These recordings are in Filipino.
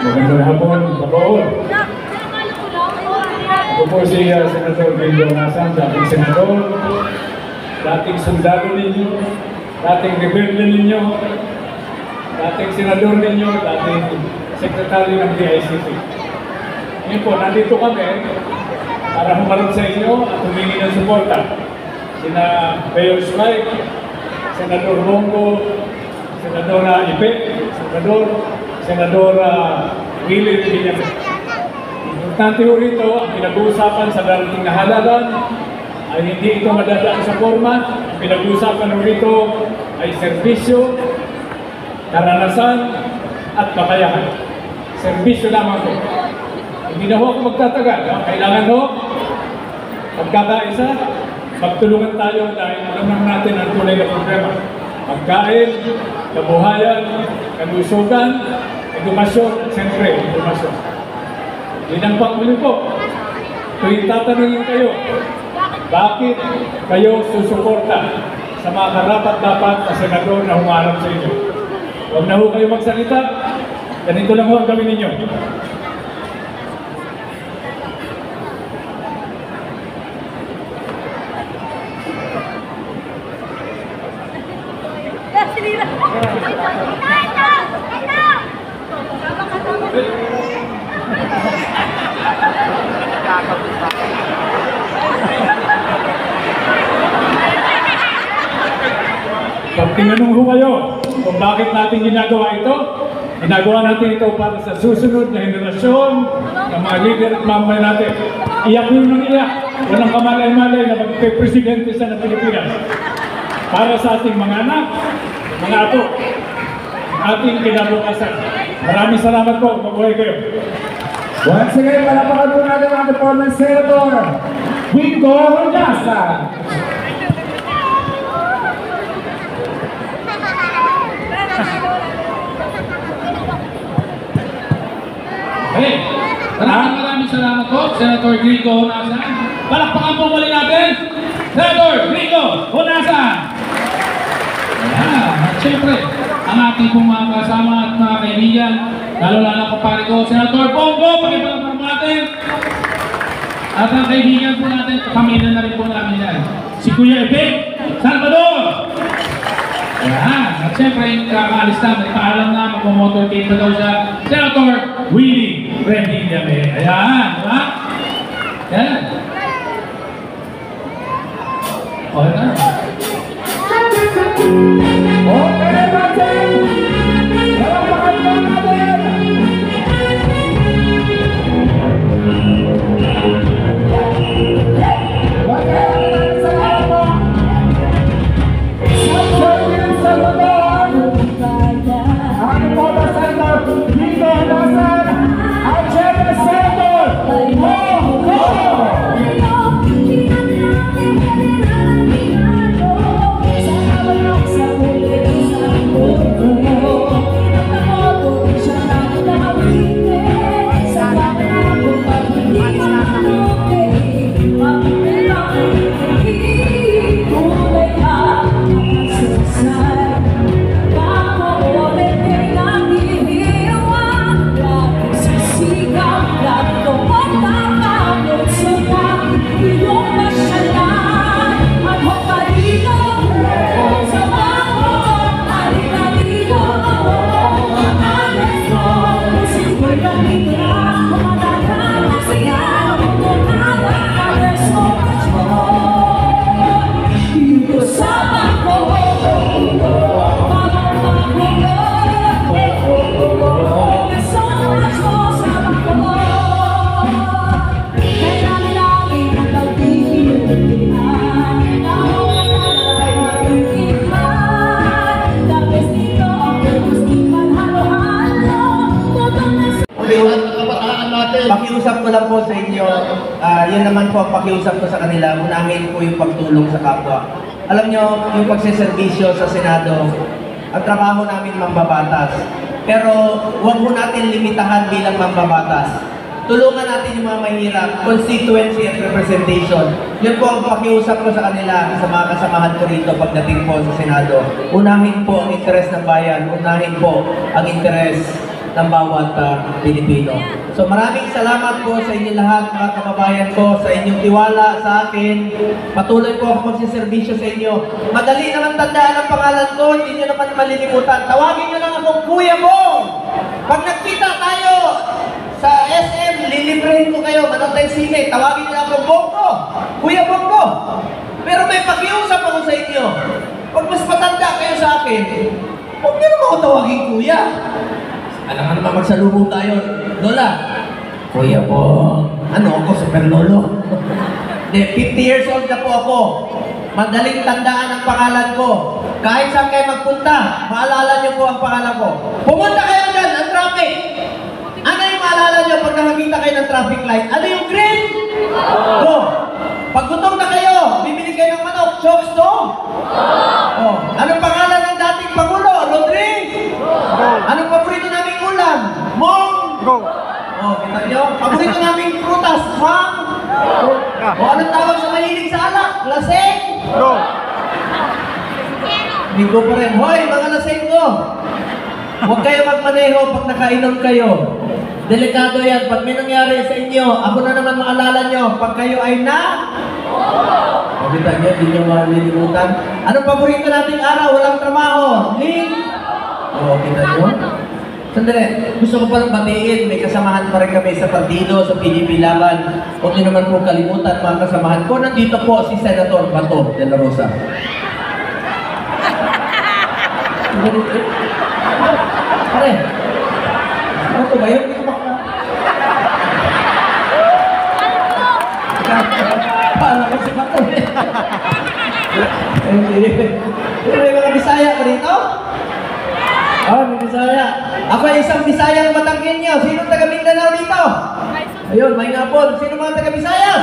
Magandang hapon, Bacoor. Ako po si Senator Gildo Nasan, dating senador, dating sundalo ninyo, dating rebelde ninyo, dating senador ninyo, dating sekretary ng DICT. Ngayon po, nandito kami para humarap sa inyo at humingi ng suporta. Sina Mayor Suay, Senador Bongo, Senadora Ipe, Senadora Willie Villanueva. Importante ho rito, ang pinag-uusapan sa darating na halalan ay hindi ito madadaan sa forma. Ang pinag-uusapan ho rito ay serbisyo, karanasan, at kakayahan. Serbisyo lamang po. Hindi na ho ako magtatagal. Kailangan ho magkakaisa, magtulungan tayo dahil alam naman natin ang tunay na problema. Pagkain, kabuhayan, kalusugan, edukasyon, at siyempre, edukasyon. Yun ang pangulo po. Kung tatanungin kayo, bakit kayo susuporta sa mga karapat-dapat na senador na humarap sa inyo? Huwag na ho kayo magsalita, ganito lang ho ang gawin ninyo. Pag tinanong ho kayo kung bakit natin ginagawa natin ito para sa susunod na henerasyon ng mga leader at mamay natin. Iyak yun ng iyak. Walang kamalay-malay na magpe-presidente sa ng Pilipinas. Para sa ating mga anak, mga apo, ating kinabukasan. Maraming salamat po. Mabuhay kayo. Once again, palapakan po natin ang Department Senator Wingo Hondasan. Hey, maraming salamat po, Senator Gringo Honasan. Palakpakan po muli natin, Senator Gringo Honasan. Ayan, at syempre, ang ating pong mga kasama at mga kaibigan, lalo-lalo na kapare ko, Senator Bongo, pakipalakpakan natin. At ang kaibigan po natin, pamilya na rin po namin yan. Si Kuya Epe Salvador. Ayan, at syempre, kakaalis na, may paalam na, magpamotorcade na daw siya, Senator Willie Villanueva. Ayan, diba? Ayan. Okay na. Okay, natin! Palapakan po natin! Maraming salamat po! Senator Willie Salvador! Ang Department Senator Wingo Hondasan! Ang Chairman Senator Bongo! Pakiusap ko lang po sa inyo, yun naman po ang pakiusap ko sa kanila, unahin po yung pagtulong sa kapwa. Alam nyo, yung pagsiservisyo sa Senado, ang trabaho namin mambabatas. Pero huwag po natin limitahan bilang mambabatas. tulungan natin yung mga mahirap, constituency at representation. Yun po ang pakiusap ko sa kanila, sa mga kasamahan ko rito pagdating po sa Senado. Unahin po ang interes ng bayan, unahin po ang interes ng bawat Pilipino. So maraming salamat po sa inyo lahat, mga kababayan ko, sa inyong tiwala sa akin. Patuloy po ako magsiservisyo sa inyo. Madali naman tandaan ang pangalan ko, hindi nyo naman malilimutan. Tawagin nyo lang akong Kuya Bong! Pag nagkita tayo sa SM, lilibrahin ko kayo, manood tayo sine, tawagin nyo lang akong Bongo! Kuya Bongo! Pero may pakiusap ako sa inyo. Pag mas matanda kayo sa akin, huwag nyo naman ako tawagin Kuya. Alam nga naman magsalubong tayo. Lola, Kuya po, ano ako, super lolo? Hindi, 50 years old na po ako. Madaling tandaan ang pangalan ko. Kahit saan kayo magpunta, maalala niyo po ang pangalan ko. Pumunta kayo dyan, ang traffic. Ano yung maalala niyo pag nakakita kayo ng traffic light? Ano yung green? Go. Pag gutom na kayo, bibili kayo ng manok, chokes to? Oh. Anong pangalan ng dating Pangulo? Rodri? Anong paborito naming ulam? Mong? Oh, kita nyo? Paborito naming prutas? Ham? O anong tawag sa mahilig sa alak? Laseng? Bingo pa rin. Hoy, mga laseng ko! Huwag kayo magmaneho pag nakainom kayo. Delikado yan. Pag may nangyari sa inyo, ako na naman maalala nyo, pag kayo ay na... Kita nyo, hindi nyo malilimutan. Anong paborito nating araw? Walang trabaho. Ling? Oo, kita nyo? Sandali, gusto ko palang batiin. May kasamahan pa rin kami sa partido, sa PDP Laban. Huwag nyo naman po kalimutan, mga kasamahan ko. Nandito po si Senator Bato de la Rosa. Pare, ano to ba yun? Hindi ko makakita. Paala ko si Bato. May mga Bisaya ka rito? Oh, may Bisaya. Ako ay isang Bisayang Batanggenyo. Sino taga Mindanao dito? Ayun, may ngapon. Sino mga taga Bisayas?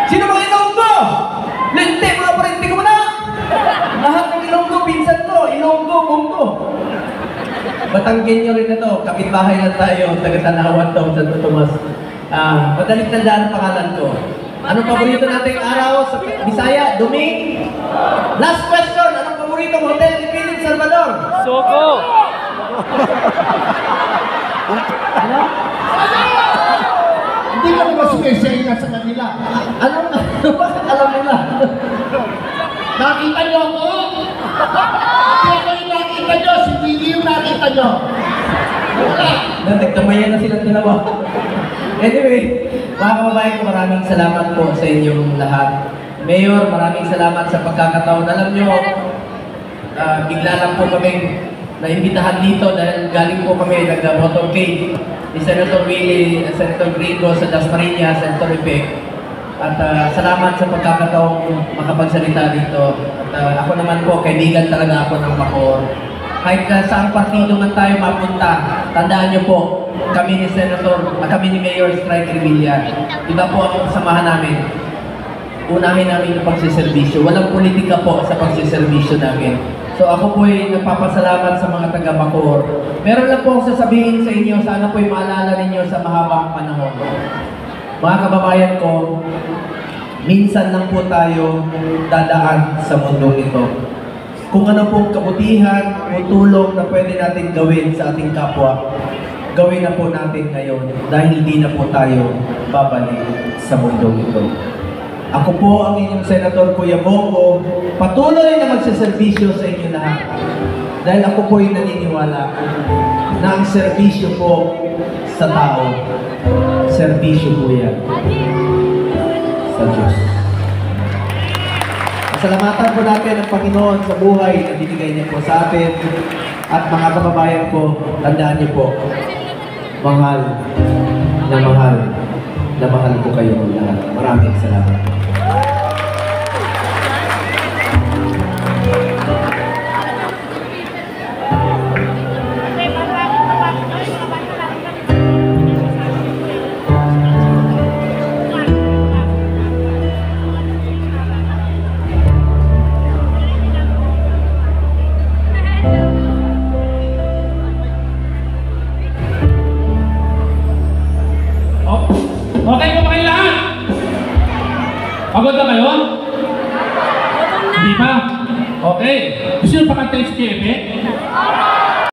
Sino mga Ilonggo? Lente, mga parente ko na. Lahat ng Ilonggo, pinsan ko. Ilonggo, Munggo. Batanggenyo rin na to. Kapitbahay lang tayo. Taga-Tanawan to, Santo Tomas. Madaling tandaan ang pangalan ko. Anong paborito nating araw sa Bisaya? Duming? Last question. Anong paborito ng hotel ni Philip Salvador? Soko! Ano? Hindi ka naman sumisaya sa kanila. Anong bakit alam nila? Nakita niyo ako? Hindi ako yung nakita niyo, si Willie yung nakita niyo. Nagtamayan na silang dalawa. Anyway, mga kababayan ko, maraming salamat po sa inyong lahat. Mayor, maraming salamat sa pagkakataon. Alam nyo, bigla lang po kami naimbitahan dito dahil galing po kami nag-motorcade ni Senator Willie, Senator Gringo sa Dasmariñas, Senator Ipek. At salamat sa pagkakataong makapagsalita dito. At ako naman po, kaibigan talaga ako ng Bacoor. Kahit saang partido man tayo mapunta, tandaan nyo po, kami ni kami ni Mayor Strike Revilla, iba po ang samahan namin. Unahin namin yung pagsiservisyo. Walang politika po sa pagsiservisyo namin. So ako po ay nagpapasalamat sa mga taga-Bacoor. Meron lang po akong sasabihin sa inyo, sana po ay maalala ninyo sa mahabang panahon. Mga kababayan ko, minsan lang po tayo dadaan sa mundong ito. Kung ano pong kabutihan o tulong na pwede natin gawin sa ating kapwa, gawin na po natin ngayon dahil hindi na po tayo babalik sa mundong ito. Ako po ang inyong Senator Kuya Bongo, patuloy na magsaservisyo sa inyo lahat. Dahil ako po ay naniniwala na ang serbisyo po sa tao, serbisyo po yan sa Diyos. Pasalamatan po natin ang Panginoon sa buhay na binigay niya po sa atin. At mga kababayan ko, tandaan niyo po, mahal na mahal ko kayo lahat. Maraming salamat. Amen?